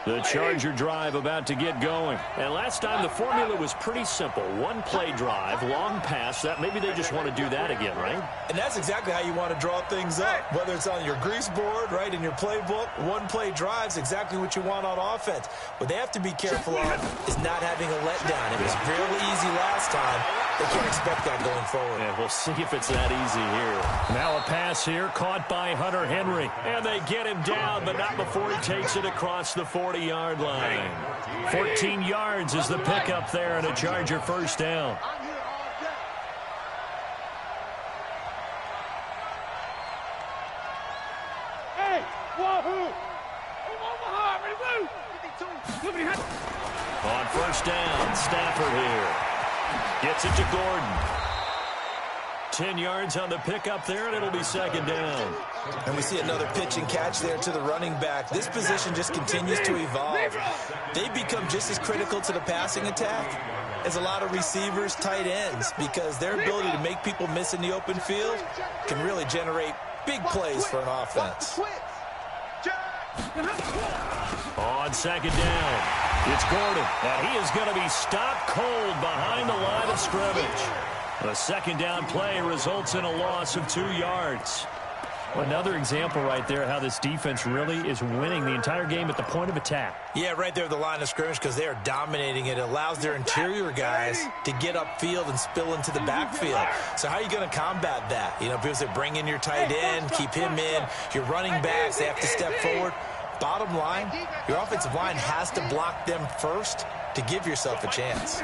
The Charger drive about to get going. And last time the formula was pretty simple. One play drive, long pass. That maybe they just want to do that again, right? And that's exactly how you want to draw things up. Whether it's on your grease board, right, in your playbook, one play drive's exactly what you want on offense. What they have to be careful of is not having a letdown. It was fairly easy last time. They can't expect that going forward. Yeah, we'll see if it's that easy here. Now a pass here, caught by Hunter Henry. And they get him down, but not before he takes it across the 40-yard line. 14 yards is the pickup there, and a Charger first down. On first down, Stafford here. Gets it to Gordon. 10 yards on the pickup there, and it'll be second down. And we see another pitch and catch there to the running back. This position just continues to evolve. They become just as critical to the passing attack as a lot of receivers, tight ends, because their ability to make people miss in the open field can really generate big plays for an offense. On second down, it's Gordon, and he is going to be stopped cold behind the line of scrimmage. The second down play results in a loss of 2 yards. Another example right there how this defense really is winning the entire game at the point of attack. Yeah, right there at the line of scrimmage because they are dominating it. It allows their interior guys to get upfield and spill into the backfield. So how are you going to combat that? You know, people say bring in your tight end, keep him in. Your running backs, they have to step forward. Bottom line, your offensive line has to block them first to give yourself a chance.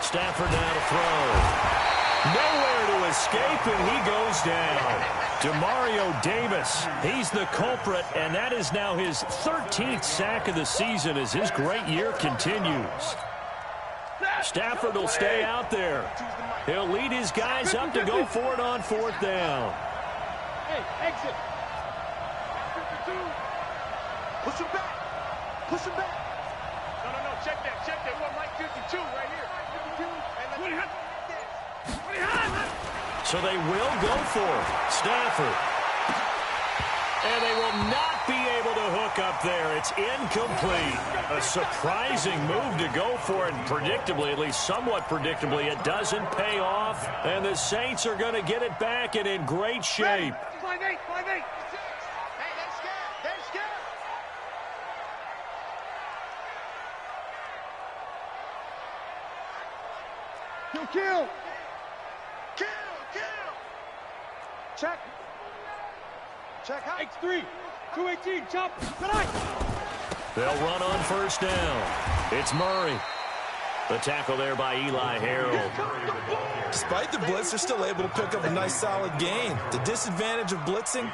Stafford now to throw. Nowhere to escape, and he goes down. Demario Davis, he's the culprit, and that is now his 13th sack of the season as his great year continues. Stafford will stay out there. He'll lead his guys up to go for it on fourth down. Hey, exit. Push him back. Push him back. No, check that. We want Mike 52 right here. So they will go for it. Stafford. And they will not be able to hook up there. It's incomplete. A surprising move to go for it. And predictably, at least somewhat predictably, it doesn't pay off. And the Saints are going to get it back and in great shape. 5-8. Hey, they're scared. Kill. Check out. X3. 218. Chop. Good night. They'll run on first down. It's Murray. The tackle there by Eli Harold. Despite the blitz, they're still able to pick up a nice solid gain. The disadvantage of blitzing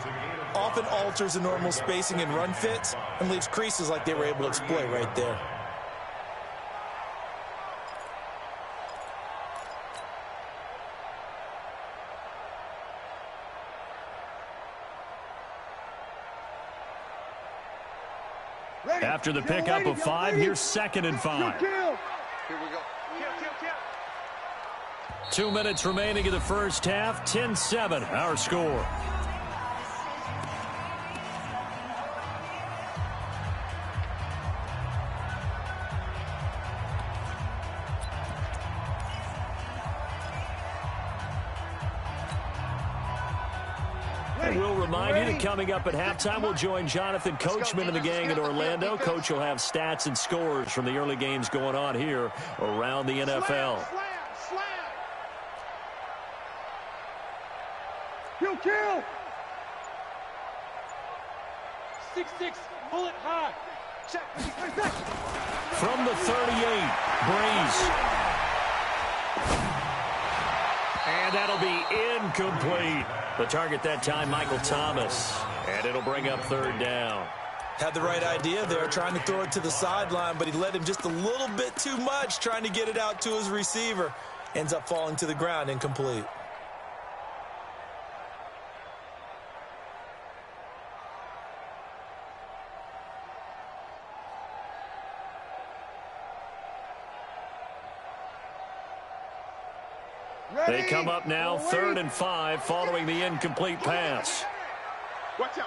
often alters the normal spacing and run fits and leaves creases like they were able to exploit right there. After the pickup of 5, here's 2nd and 5. Here we go. Kill. 2 minutes remaining in the first half. 10-7, our score. And we'll remind you that coming up at halftime, we'll join Jonathan Coachman and the gang in Orlando. Coach will have stats and scores from the early games going on here around the NFL. Slam. Kill. 6-6, bullet high. Check. From the 38, Breeze. And that'll be incomplete. The target that time, Michael Thomas. And it'll bring up third down. Had the right idea there, trying to throw it to the sideline, but he led him just a little bit too much, trying to get it out to his receiver. Ends up falling to the ground, incomplete. They come up now, 3rd and 5, following the incomplete pass. Watch out.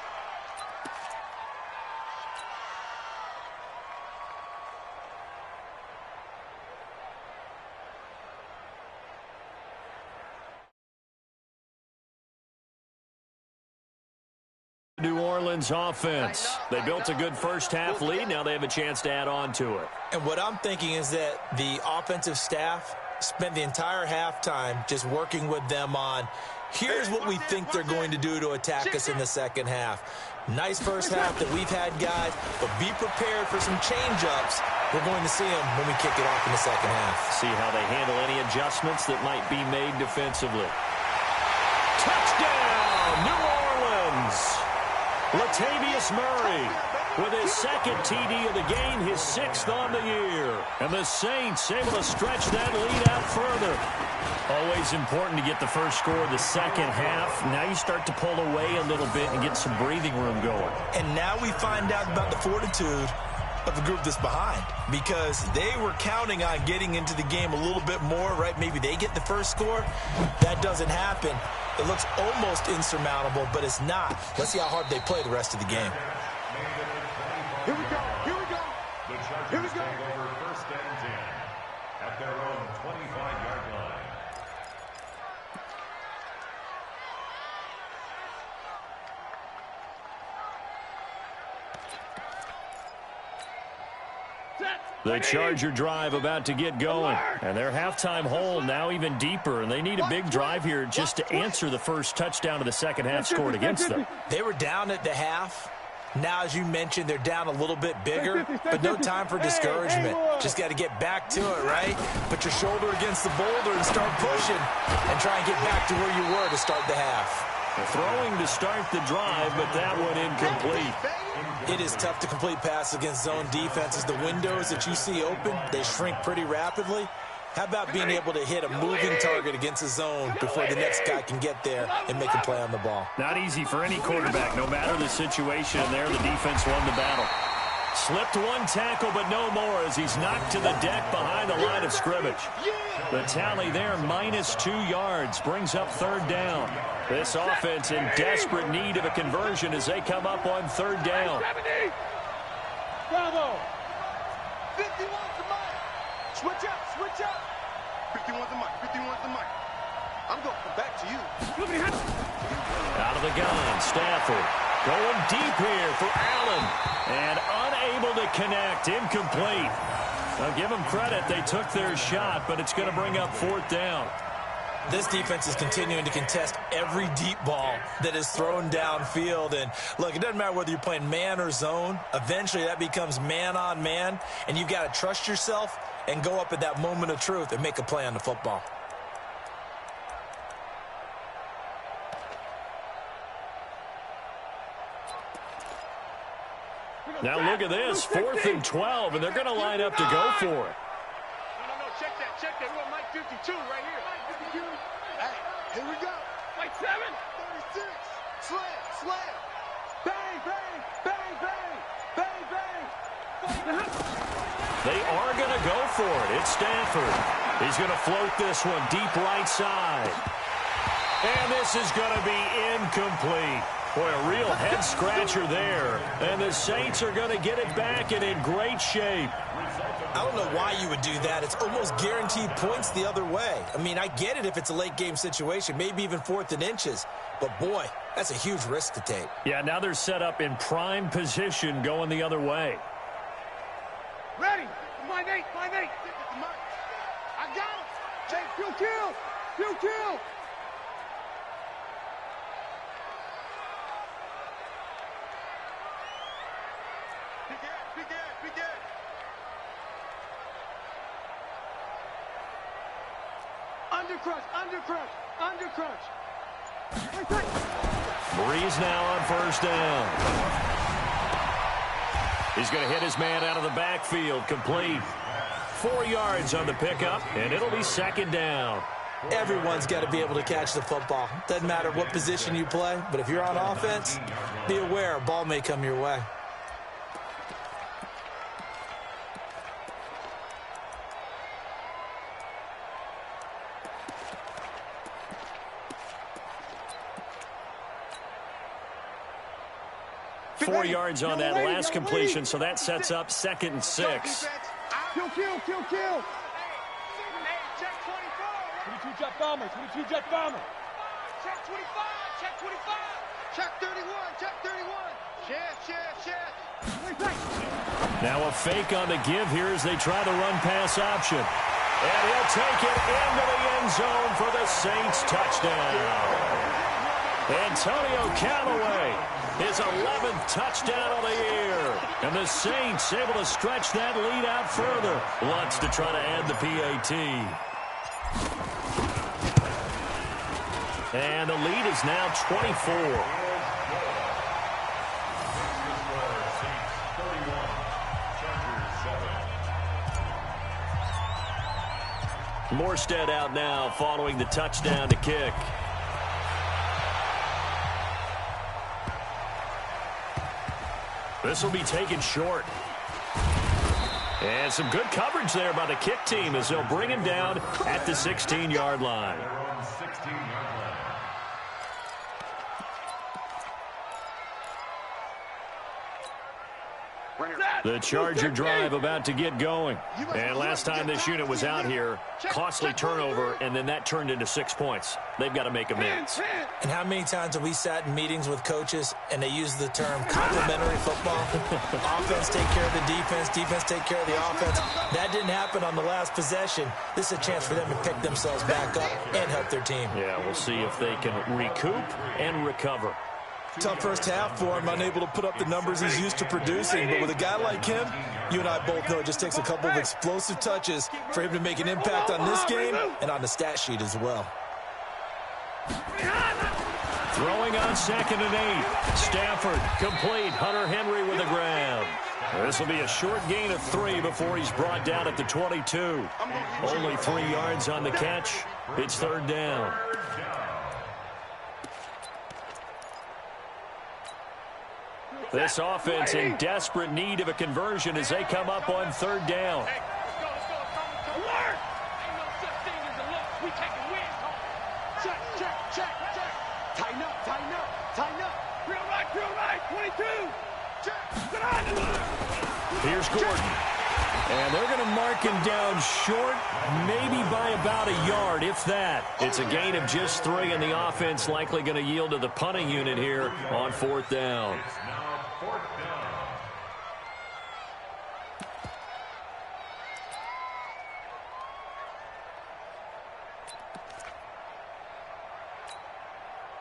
Orleans offense. They built a good first-half lead. Now they have a chance to add on to it. And what I'm thinking is that the offensive staff spent the entire halftime just working with them on, here's what we think they're going to do to attack us in the second half. Nice first half that we've had, guys, but be prepared for some change-ups. We're going to see them when we kick it off in the second half. See how they handle any adjustments that might be made defensively. Touchdown, New Orleans! Latavius Murray with his second TD of the game, his 6th on the year. And the Saints able to stretch that lead out further. Always important to get the first score of the second half. Now you start to pull away a little bit and get some breathing room going. And now we find out about the fortitude of the group that's behind, because they were counting on getting into the game a little bit more, right? Maybe they get the first score. That doesn't happen. It looks almost insurmountable, but it's not. Let's see how hard they play the rest of the game. Here we go. Here we go. Here we go. Over first and 10 at their own 25-yard line. The Charger drive about to get going. And their halftime hole now even deeper. And they need a big drive here just to answer the first touchdown of the second half scored against them. They were down at the half. Now, as you mentioned, they're down a little bit bigger, but no time for discouragement. Just got to get back to it, right? Put your shoulder against the boulder and start pushing and try and get back to where you were to start the half. Throwing to start the drive, but that one incomplete. It is tough to complete passes against zone defenses. The windows that you see open, they shrink pretty rapidly. How about being able to hit a moving target against a zone before the next guy can get there and make a play on the ball? Not easy for any quarterback, no matter the situation. And there, the defense won the battle. Slipped one tackle, but no more as he's knocked to the deck behind the line of scrimmage. The tally there, -2 yards, brings up third down. This offense in desperate need of a conversion as they come up on third down. Bravo. 51's the mic. Switch up, switch up. 51's the mic, 51's the mic. I'm going to come back to you. Out of the gun, Stafford. Going deep here for Allen. And unable to connect, incomplete. I'll give them credit, they took their shot, but it's going to bring up fourth down. This defense is continuing to contest every deep ball that is thrown downfield. And, look, it doesn't matter whether you're playing man or zone. Eventually, that becomes man-on-man, and you've got to trust yourself and go up at that moment of truth and make a play on the football. Now look at this, 4th and 12, and they're going to line up to go for it. No, check that. We want Mike 52 right here. Mike 52. Hey, here we go. Mike 7. 36. Slam. Bang, bang, bang, bang, bang, bang. They are going to go for it. It's Stafford. He's going to float this one deep right side. And this is going to be incomplete. Boy, a real head-scratcher there. And the Saints are going to get it back and in great shape. I don't know why you would do that. It's almost guaranteed points the other way. I mean, I get it if it's a late-game situation, maybe even 4th and inches. But, boy, that's a huge risk to take. Yeah, now they're set up in prime position going the other way. Ready. Line 8. I got him. Take Field kill. Big Ed. Undercrunch. Breeze now on first down. He's going to hit his man out of the backfield, complete. 4 yards on the pickup, and it'll be second down. Everyone's got to be able to catch the football. Doesn't matter what position you play, but if you're on offense, be aware a ball may come your way. Four yards on that last completion, so that sets up 2nd and 6. Kill. Hey, check 24. 22 jet bomber. Check 25. Check 31. Now a fake on the give here as they try the run-pass option. And he'll take it into the end zone for the Saints touchdown. Antonio Callaway, his 11th touchdown of the year. And the Saints able to stretch that lead out further. Wants to try to add the PAT. And the lead is now 24. Morstead out now following the touchdown to kick. This will be taken short. And some good coverage there by the kick team as they'll bring him down at the 16-yard line. The Charger drive about to get going. And last time this unit was out here, costly turnover, and then that turned into 6 points. They've got to make amends. And how many times have we sat in meetings with coaches and they use the term complementary football? Offense take care of the defense, defense take care of the offense. That didn't happen on the last possession. This is a chance for them to pick themselves back up and help their team. Yeah, we'll see if they can recoup and recover. Tough first half for him, unable to put up the numbers he's used to producing. But with a guy like him, you and I both know it just takes a couple of explosive touches for him to make an impact on this game and on the stat sheet as well. Throwing on 2nd and 8. Stafford complete. Hunter Henry with a grab. This will be a short gain of 3 before he's brought down at the 22. Only 3 yards on the catch. It's 3rd down. This offense in desperate need of a conversion as they come up on 3rd down. Here's Gordon. And they're going to mark him down short, maybe by about a yard, if that. It's a gain of just 3, and the offense likely going to yield to the punting unit here on 4th down.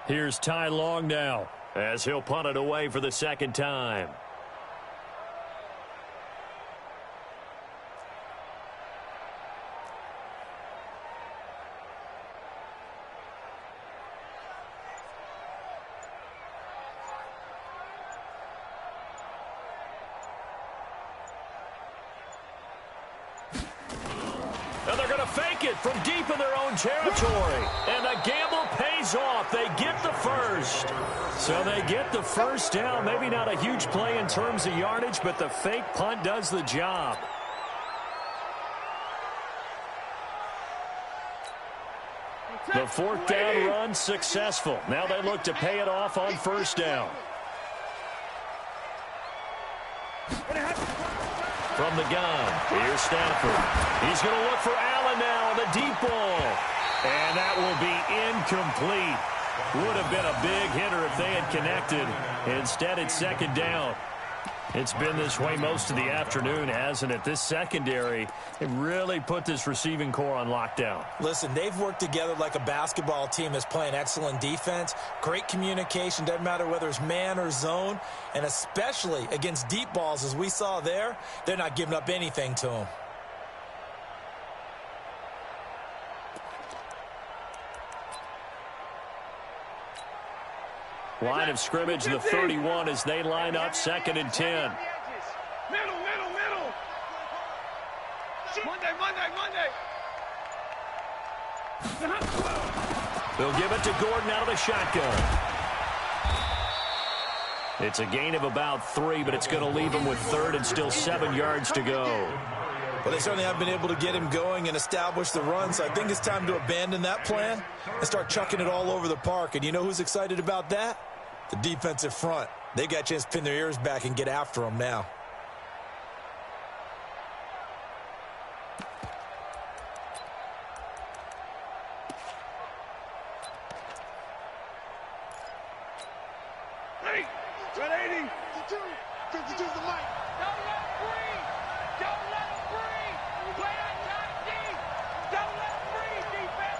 Here's Ty Long now as he'll punt it away for the 2nd time. And they're going to fake it from deep in their own territory. And the gamble pays off. They get the first. So they get the first down. Maybe not a huge play in terms of yardage, but the fake punt does the job. The 4th down run successful. Now they look to pay it off on 1st down. From the gun, here's Stafford. He's going to look for Allen now on the deep ball. And that will be incomplete. Would have been a big hitter if they had connected. Instead, it's 2nd down. It's been this way most of the afternoon, hasn't it? This secondary, it really put this receiving core on lockdown. Listen, they've worked together like a basketball team that's playing excellent defense. Great communication, doesn't matter whether it's man or zone. And especially against deep balls, as we saw there, they're not giving up anything to them. Line of scrimmage, the 31 as they line up 2nd and 10. Middle. Monday. They'll give it to Gordon out of the shotgun. It's a gain of about 3, but it's going to leave him with 3rd and still 7 yards to go. Well, they certainly have been able to get him going and establish the run, so I think it's time to abandon that plan and start chucking it all over the park. And you know who's excited about that? The defensive front. They got a chance to pin their ears back and get after him now. 52. 52's the mic. Don't let him breathe. Don't let him breathe. Play on top deep. Don't let him breathe, defense.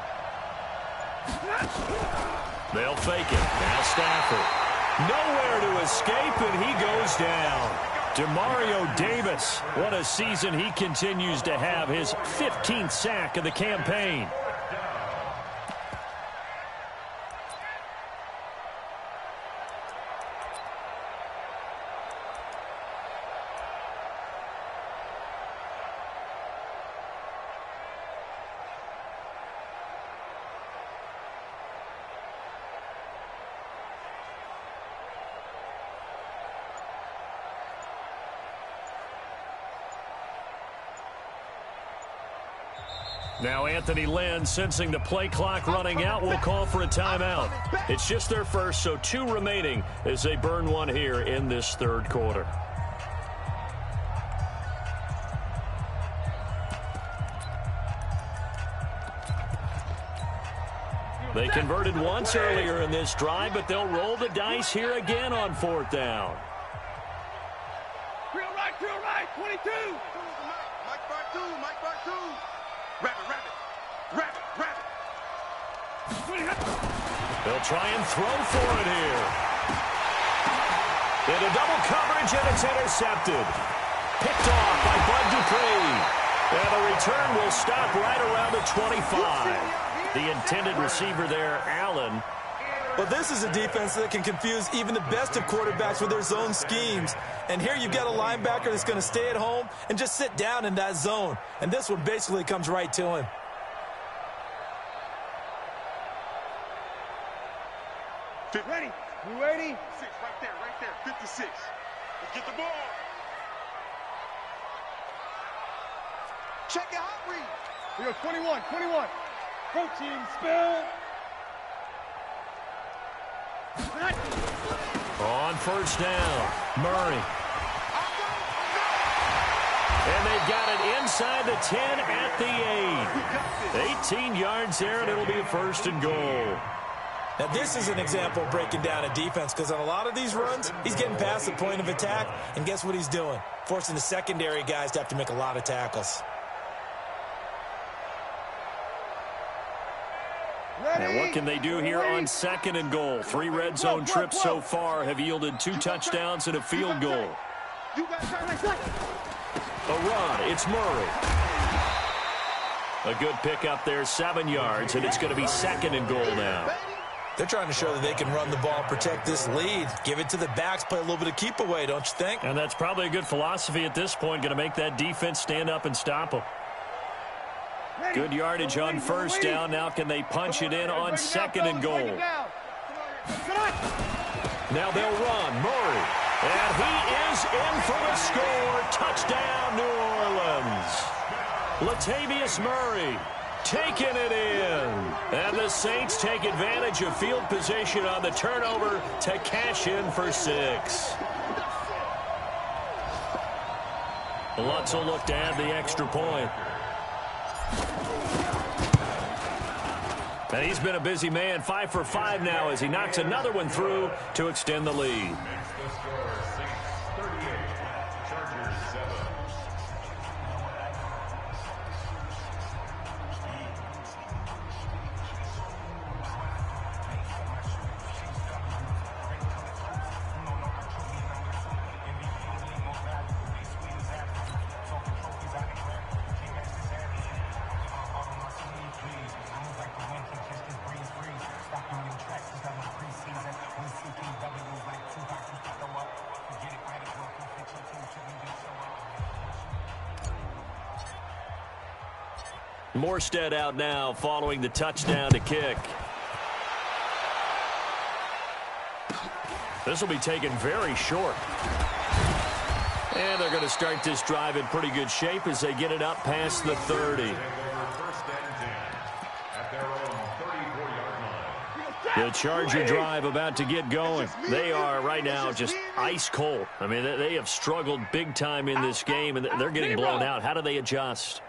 They'll fake it. Now Stafford. Nowhere to escape, and he goes down. Demario Davis. What a season he continues to have. His 15th sack of the campaign. Now Anthony Lynn, sensing the play clock running out, will call for a timeout. It's just their first, so 2 remaining as they burn one here in this third quarter. They converted once earlier in this drive, but they'll roll the dice here again on 4th down. Real right, 22. Mike Bar 2, Mike Bar 2. Rabbit. They'll try and throw for it here. Into double coverage, and it's intercepted. Picked off by Bud Dupree. And the return will stop right around the 25. The intended receiver there, Allen. Well, this is a defense that can confuse even the best of quarterbacks with their zone schemes. And here you've got a linebacker that's going to stay at home and just sit down in that zone. And this one basically comes right to him. Ready? You ready? 6, right there. 56. Let's get the ball. Check your hot read. We go 21. Protein spill. On 1st down, Murray. And they've got it inside the 10 at the 8. 18 yards there, and it'll be a 1st and goal. Now, this is an example of breaking down a defense, because on a lot of these runs, he's getting past the point of attack, and guess what he's doing? Forcing the secondary guys to have to make a lot of tackles. And what can they do here on 2nd and goal? 3 red zone trips so far have yielded 2 touchdowns and a field goal. A run, it's Murray. A good pickup there, 7 yards, and it's going to be 2nd and goal now. They're trying to show that they can run the ball, protect this lead. Give it to the backs, play a little bit of keep away, don't you think? And that's probably a good philosophy at this point, going to make that defense stand up and stop them. Good yardage on 1st down. Now can they punch it in on 2nd and goal? Now they'll run. Murray. And he is in for the score. Touchdown, New Orleans. Latavius Murray taking it in. And the Saints take advantage of field position on the turnover to cash in for 6. Lutz will look to add the extra point. And he's been a busy man, 5 for 5 now as he knocks another one through to extend the lead. Morstead out now following the touchdown to kick. This will be taken very short. And they're going to start this drive in pretty good shape as they get it up past the 30. The Charger drive about to get going. They are right now just ice cold. I mean, they have struggled big time in this game, and they're getting blown out. How do they adjust?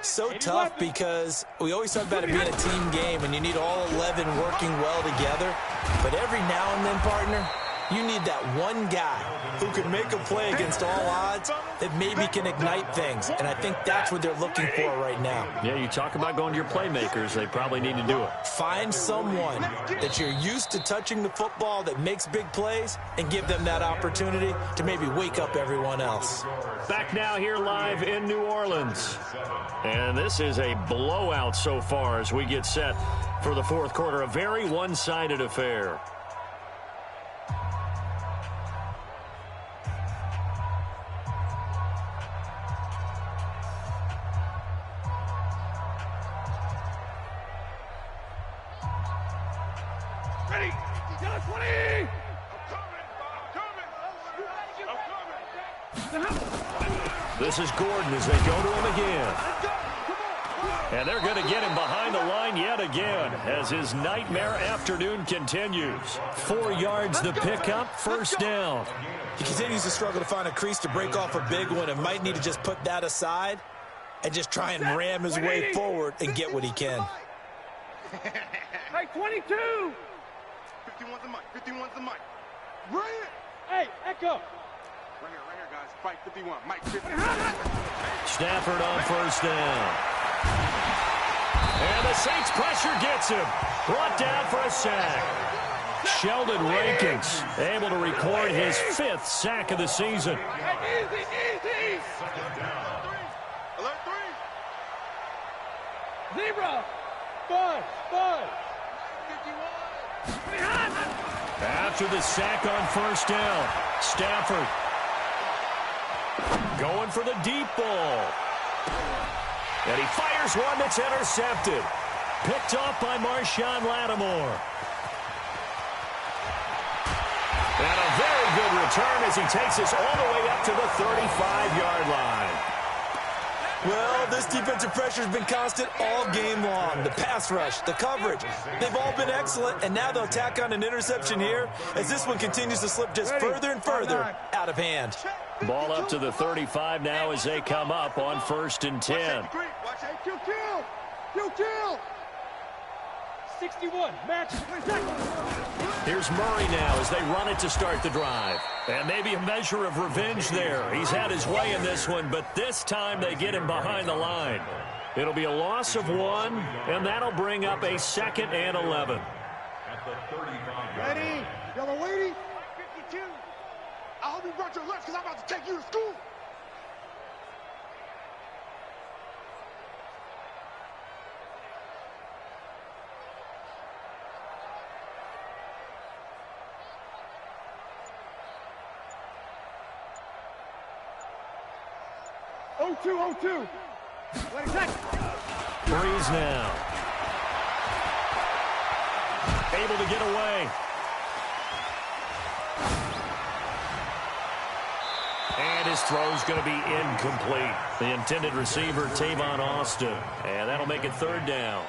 So tough because we always talk about it being a team game and you need all 11 working well together. But every now and then, partner, You need that one guy who can make a play against all odds that maybe can ignite things, and I think that's what they're looking for right now. Yeah, you talk about going to your playmakers. They probably need to do it. Find someone that you're used to touching the football that makes big plays and give them that opportunity to maybe wake up everyone else. Back now here live in New Orleans. And this is a blowout so far as we get set for the fourth quarter. A very one-sided affair. Ready? Yellow 20! I'm coming! This is Gordon as they go to him again. And they're going to get him behind the line yet again as his nightmare afternoon continues. 4 yards the pickup, first down. He continues to struggle to find a crease to break off a big one and might need to just put that aside and just try and ram his way forward and get what he can. Hey, 22! 51's the mic, 51's the mic. Right here! Hey, Echo! Right here, guys. Fight 51. Mike 51. Stafford on first down. And the Saints pressure gets him. Brought down for a sack. Sheldon Rankins able to record his 5th sack of the season. Hey, easy! Alert 3. Zebra! Bud! 51. After the sack on first down, Stafford going for the deep ball. And he fires one that's intercepted. Picked off by Marshawn Lattimore. And a very good return as he takes us all the way up to the 35-yard line. Well, this defensive pressure has been constant all game long. The pass rush, the coverage, they've all been excellent, and now they'll tack on an interception here as this one continues to slip just further and further out of hand. Ball up to the 35 now as they come up on 1st and 10. Kill! 61, match. Here's Murray now as they run it to start the drive. And maybe a measure of revenge there. He's had his way in this one, but this time they get him behind the line. It'll be a loss of 1, and that'll bring up a 2nd and 11. Ready? Y'all waiting? 52. I hope you brought your lunch because I'm about to take you to school. Oh, 2. Wait a second. Breeze now. Able to get away. And his throw's going to be incomplete. The intended receiver, Tavon Austin. And that'll make it 3rd down.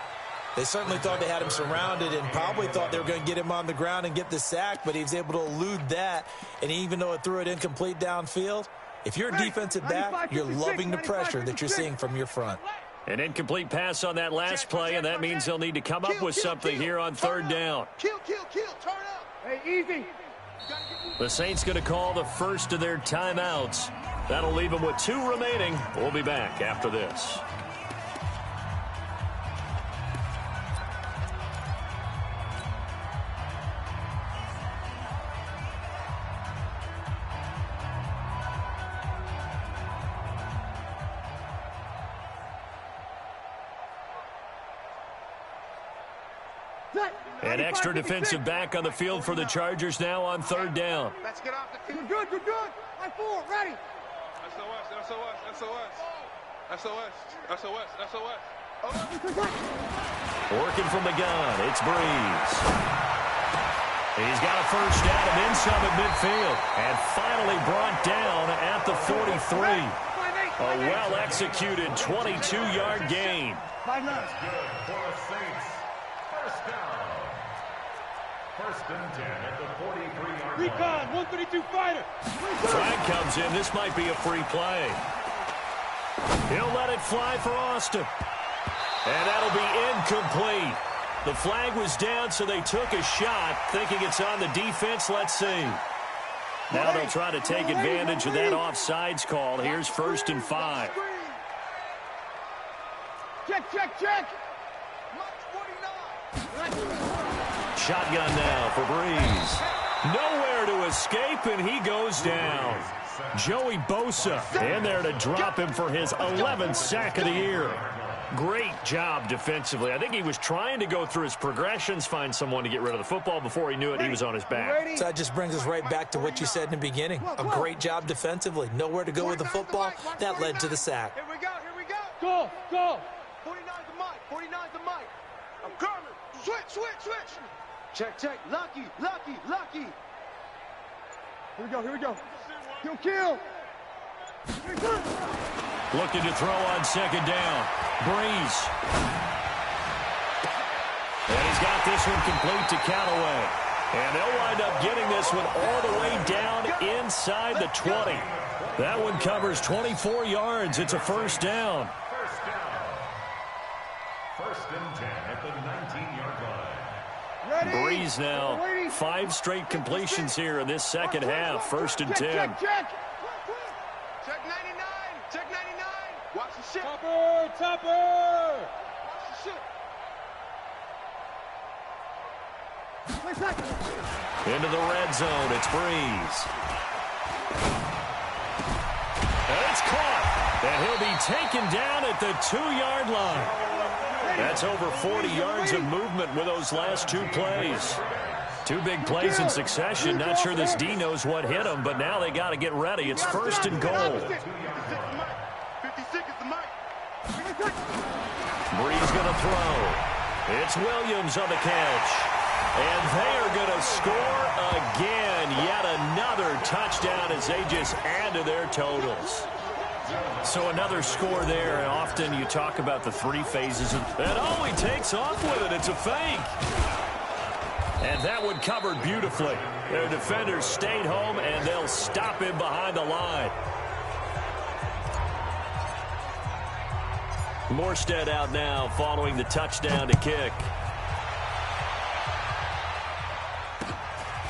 They certainly thought they had him surrounded and probably thought they were going to get him on the ground and get the sack, but he was able to elude that. And even though it threw it incomplete downfield, if you're a defensive back, you're loving the pressure that you're seeing from your front. An incomplete pass on that last play, and that means they'll need to come up with something here on 3rd down. Kill. Turn up. Hey, easy. The Saints going to call the first of their timeouts. That'll leave them with 2 remaining. We'll be back after this. An extra defensive back on the field for the Chargers now on 3rd down. Let's get off the field. You're good. Line 4, ready. SOS. Working from the gun, it's Breeze. He's got a first down and then some at midfield. And finally brought down at the 43. A well-executed 22-yard gain. 5-9. Good for the Saints. First down. 1st and 10 at the 43-yard line. Recon, 132 fighter. Flag comes in. This might be a free play. He'll let it fly for Austin. And that'll be incomplete. The flag was down, so they took a shot, thinking it's on the defense. Let's see. Now they'll try to take advantage of that offsides call. Here's 1st and 5. Check, check, check. Shotgun now for Breeze. Nowhere to escape, and he goes down. Joey Bosa in there to drop him for his 11th sack of the year. Great job defensively. I think he was trying to go through his progressions, find someone to get rid of the football. Before he knew it, he was on his back. So that just brings us right back to what you said in the beginning. A great job defensively. Nowhere to go with the football. That led to the sack. Here we go, here we go. Go, go. 49's the mic, 49's the mic. I'm coming. Switch, switch, switch. Check, check. Lucky, lucky, lucky. Here we go, here we go. Kill, kill. Looking to throw on 2nd down. Breeze. And he's got this one complete to Callaway. And they'll wind up getting this one all the way down inside the 20. That one covers 24 yards. It's a 1st down. 1st and 10 at the 19-yard line. Breeze now. 5 straight completions here in this 2nd half. 1st and 10. Check, check. Check 99. Check 99. Watch the shit. Topper, topper. Watch the shit. Into the red zone. It's Breeze. And it's caught. And he'll be taken down at the 2-yard line. That's over 40 yards of movement with those last 2 plays. 2 big plays in succession. Not sure this D knows what hit him, but now they got to get ready. It's 1st and goal. 56 is the mic. Breeze going to throw. It's Williams on the catch. And they are going to score again. Yet another touchdown as they just add to their totals. So another score there, and often you talk about the 3 phases, and oh, he takes off with it. It's a fake. And that one covered beautifully. Their defenders stayed home, and they'll stop him behind the line. Morstead out now following the touchdown to kick.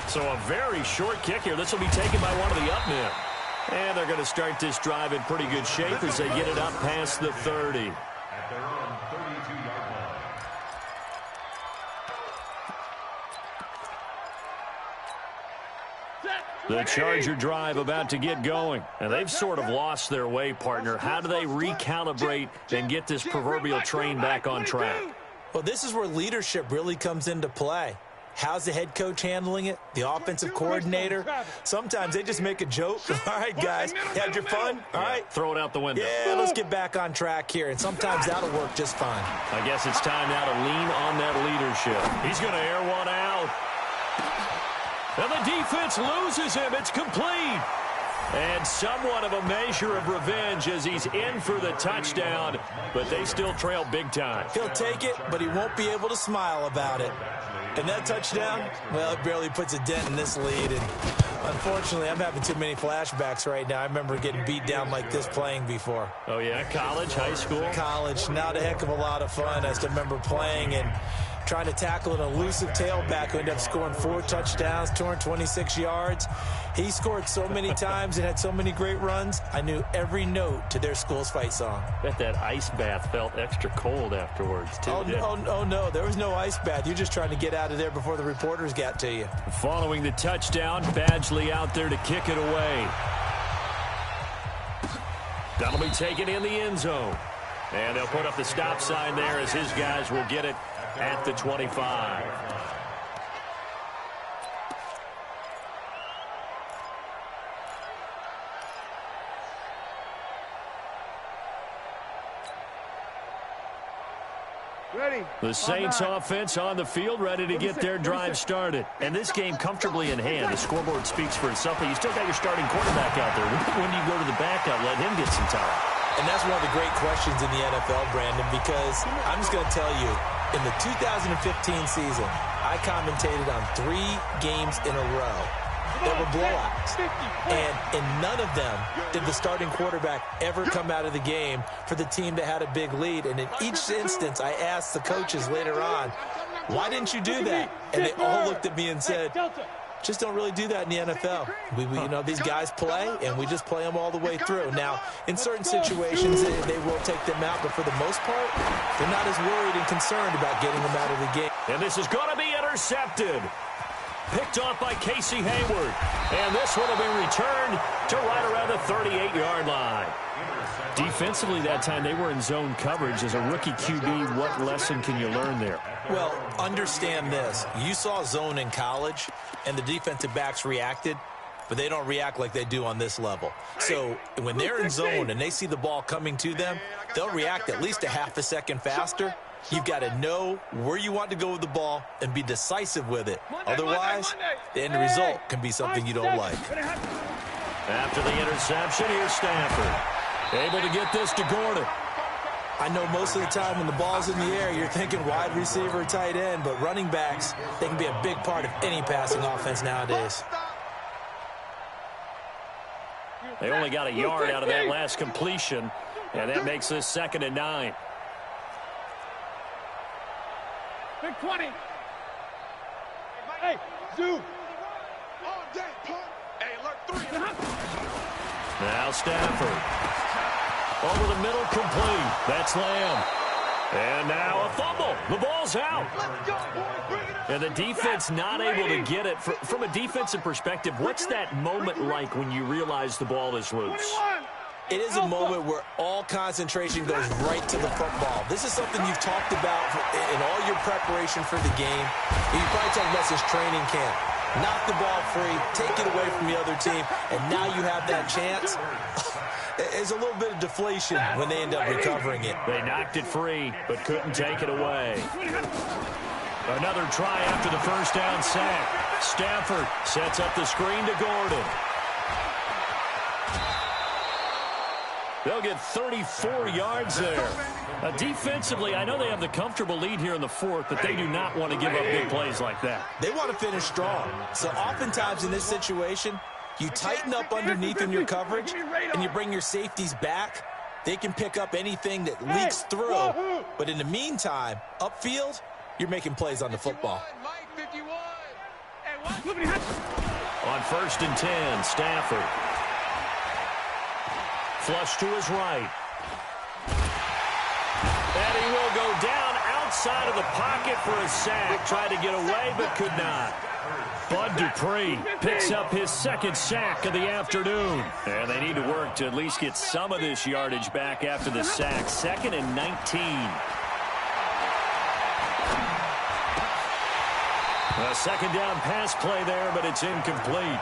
So a very short kick here. This will be taken by one of the up men. And they're going to start this drive in pretty good shape as they get it up past the 30. At their own 32-yard line. The Charger drive about to get going. And they've sort of lost their way, partner. How do they recalibrate and get this proverbial train back on track? Well, this is where leadership really comes into play. How's the head coach handling it? The offensive coordinator? Sometimes they just make a joke. All right, guys, had your fun? All right. Throw it out the window. Yeah, let's get back on track here. And sometimes that'll work just fine. I guess it's time now to lean on that leadership. He's going to air one out. And the defense loses him. It's complete. And somewhat of a measure of revenge as he's in for the touchdown, but they still trail big time. He'll take it, but he won't be able to smile about it. And that touchdown, well, it barely puts a dent in this lead. And unfortunately, I'm having too many flashbacks right now. I remember getting beat down like this playing before. Oh, yeah? College, high school? College. Not a heck of a lot of fun. I still remember playing and trying to tackle an elusive tailback who ended up scoring 4 touchdowns, 226 yards. He scored so many times and had so many great runs, I knew every note to their school's fight song. Bet that ice bath felt extra cold afterwards, too. Oh, no, there was no ice bath. You're just trying to get out of there before the reporters got to you. Following the touchdown, Badgley out there to kick it away. That'll be taken in the end zone. And they'll put up the stop sign there as his guys will get it at the 25. Ready. The Saints offense on the field, ready to get their drive started. And this game comfortably in hand. The scoreboard speaks for itself, but you still got your starting quarterback out there. When do you go to the backup, let him get some time? And that's one of the great questions in the NFL, Brandon, because I'm just going to tell you, in the 2015 season, I commentated on 3 games in a row. that were blowouts. And in none of them did the starting quarterback ever come out of the game for the team that had a big lead. And in each instance, I asked the coaches later on, why didn't you do that? And they all looked at me and said, just don't really do that in the NFL. You know, these guys play, and we just play them all the way through. Now, in certain situations, they will take them out, but for the most part, they're not as worried and concerned about getting them out of the game. And this is going to be intercepted. Picked off by Casey Hayward. And this one will be returned to right around the 38-yard line. Defensively that time, they were in zone coverage. As a rookie QB, what lesson can you learn there? Well, understand this. You saw zone in college, and the defensive backs reacted, but they don't react like they do on this level. So when they're in zone and they see the ball coming to them, they'll react at least a half a second faster. You've got to know where you want to go with the ball and be decisive with it. Otherwise, the end result can be something you don't like. After the interception, here's Stanford. Able to get this to Gordon. I know most of the time when the ball's in the air, you're thinking wide receiver, tight end, but running backs, they can be a big part of any passing offense nowadays. They only got a yard out of that last completion, and that makes this 2nd and 9. Big 20. Hey, Zoo. All day, punt. Hey, alert 3. Now Stafford. Over the middle, complete. That's Lamb. And now a fumble. The ball's out. Let's go, boys. Bring it up. And the defense not able to get it. From a defensive perspective, what's that moment like when you realize the ball is loose? It is a moment where all concentration goes right to the football. This is something you've talked about in all your preparation for the game. You probably talked about since training camp. Knock the ball free, take it away from the other team, and now you have that chance. There's a little bit of deflation when they end up recovering it. They knocked it free, but couldn't take it away. Another try after the first down sack. Stafford sets up the screen to Gordon. They'll get 34 yards there. Defensively, I know they have the comfortable lead here in the 4th, but they do not want to give up big plays like that. They want to finish strong. So oftentimes in this situation, you tighten up underneath in your coverage, and you bring your safeties back. They can pick up anything that leaks through. But in the meantime, upfield, you're making plays on the football. On 1st and 10, Stafford. Flush to his right. And he will go down outside of the pocket for a sack. Tried to get away, but could not. Bud Dupree picks up his 2nd sack of the afternoon. And they need to work to at least get some of this yardage back after the sack. 2nd and 19. A 2nd down pass play there, but it's incomplete.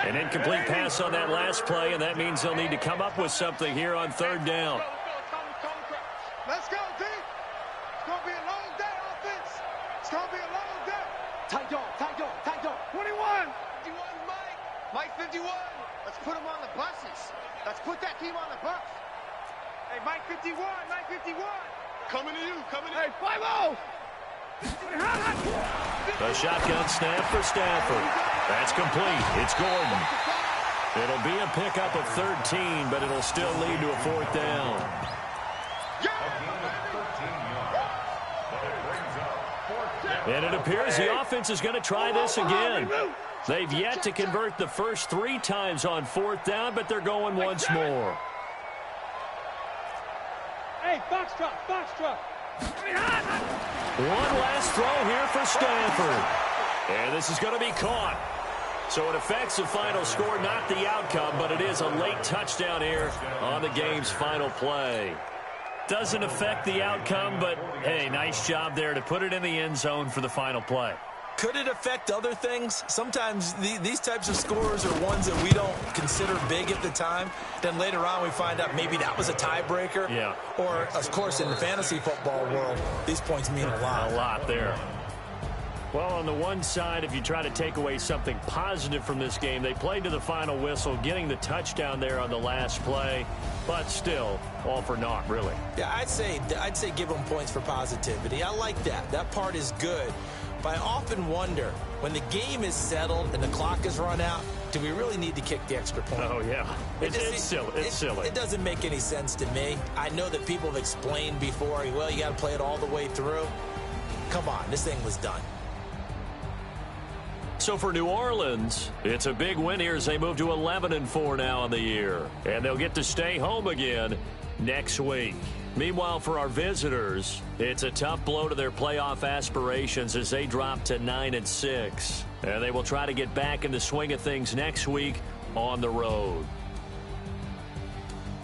An incomplete pass on that last play, and that means they'll need to come up with something here on 3rd down. Let's go, D. It's going to be a long day, offense. It's going to be a long day. Tight dog, tight dog, tight dog. 21. 51, Mike. Mike 51. Let's put him on the buses. Let's put that team on the bus. Hey, Mike 51, Mike 51. Coming to you, coming to you. Hey, 5-0. A shotgun snap for Stafford. That's complete. It's Gordon. It'll be a pickup of 13, but it'll still lead to a 4th down. And it appears the offense is going to try this again. They've yet to convert the first 3 times on 4th down, but they're going once more. Hey, box truck. One last throw here for Stanford. And this is going to be caught. So it affects the final score, not the outcome, but it is a late touchdown here on the game's final play. Doesn't affect the outcome, but, hey, nice job there to put it in the end zone for the final play. Could it affect other things? Sometimes these types of scores are ones that we don't consider big at the time. Then later on we find out maybe that was a tiebreaker. Yeah. Or, of course, in the fantasy football world, these points mean a lot. A lot there. Well, on the one side, if you try to take away something positive from this game, they played to the final whistle, getting the touchdown there on the last play, but still, all for naught, really. Yeah, I'd say give them points for positivity. I like that. That part is good. But I often wonder, when the game is settled and the clock is run out, do we really need to kick the extra point? Oh, yeah. It's silly. It's silly. It doesn't make any sense to me. I know that people have explained before, well, you got to play it all the way through. Come on, this thing was done. So for New Orleans, it's a big win here as they move to 11-4 now in the year. And they'll get to stay home again next week. Meanwhile, for our visitors, it's a tough blow to their playoff aspirations as they drop to 9-6. And they will try to get back in the swing of things next week on the road.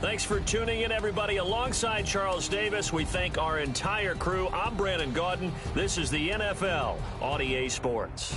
Thanks for tuning in, everybody. Alongside Charles Davis, we thank our entire crew. I'm Brandon Gaudin. This is the NFL on EA Sports.